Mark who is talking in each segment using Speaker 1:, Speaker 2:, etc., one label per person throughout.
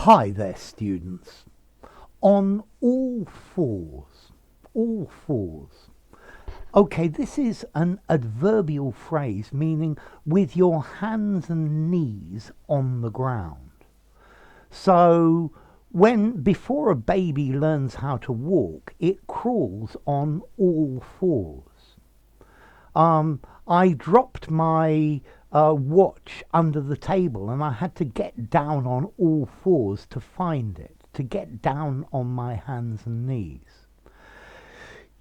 Speaker 1: Hi there, students. On all fours. All fours. Okay, this is an adverbial phrase meaning with your hands and knees on the ground. So, before a baby learns how to walk, it crawls on all fours. I dropped my watch under the table and I had to get down on all fours to find it, to get down on my hands and knees.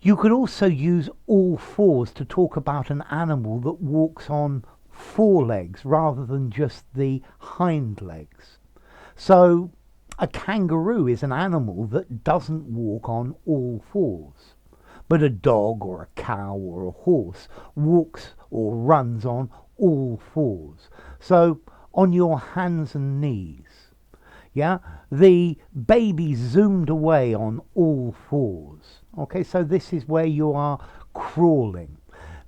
Speaker 1: You could also use all fours to talk about an animal that walks on four legs rather than just the hind legs. So a kangaroo is an animal that doesn't walk on all fours. But a dog or a cow or a horse walks or runs on all fours. So on your hands and knees. Yeah, the baby zoomed away on all fours. Okay, so this is where you are crawling.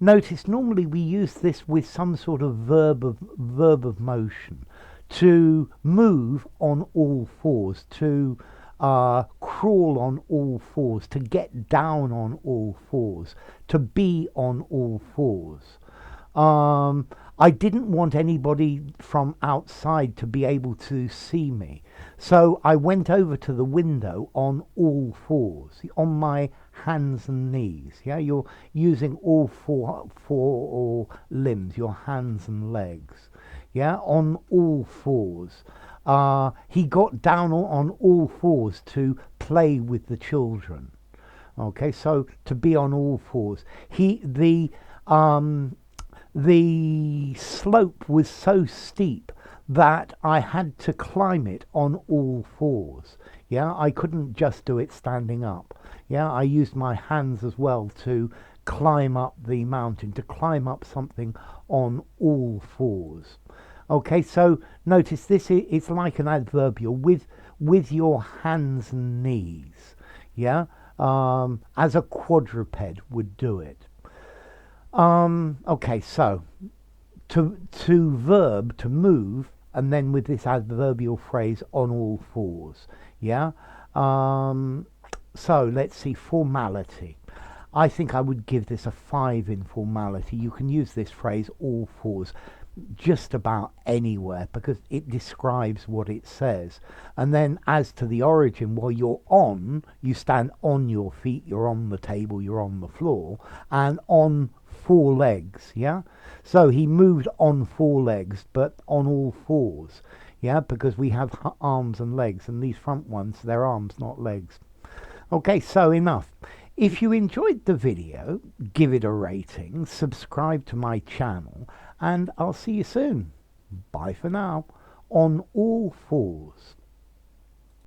Speaker 1: Notice normally we use this with some sort of verb of motion. To move on all fours, to crawl on all fours, to get down on all fours, to be on all fours. I didn't want anybody from outside to be able to see me, so I went over to the window on all fours, on my hands and knees. Yeah, you're using all four limbs, your hands and legs. Yeah, on all fours. He got down on all fours to play with the children. Okay, so to be on all fours. The slope was so steep that I had to climb it on all fours. Yeah, I couldn't just do it standing up. Yeah, I used my hands as well to climb up the mountain, to climb up something on all fours. Okay, so notice this is like an adverbial with your hands and knees. Yeah, as a quadruped would do it. Okay, so to verb, to move, and then with this adverbial phrase on all fours. Yeah. So let's see, formality. I think I would give this a 5 in formality. You can use this phrase all fours just about anywhere because it describes what it says. And then as to the origin, well, you're on, you stand on your feet, you're on the table, you're on the floor, and on four legs. Yeah, so he moved on four legs but on all fours. Yeah, because we have arms and legs, and these front ones, they're arms, not legs. Okay, so enough. If you enjoyed the video, give it a rating, subscribe to my channel, and I'll see you soon. Bye for now. On all fours.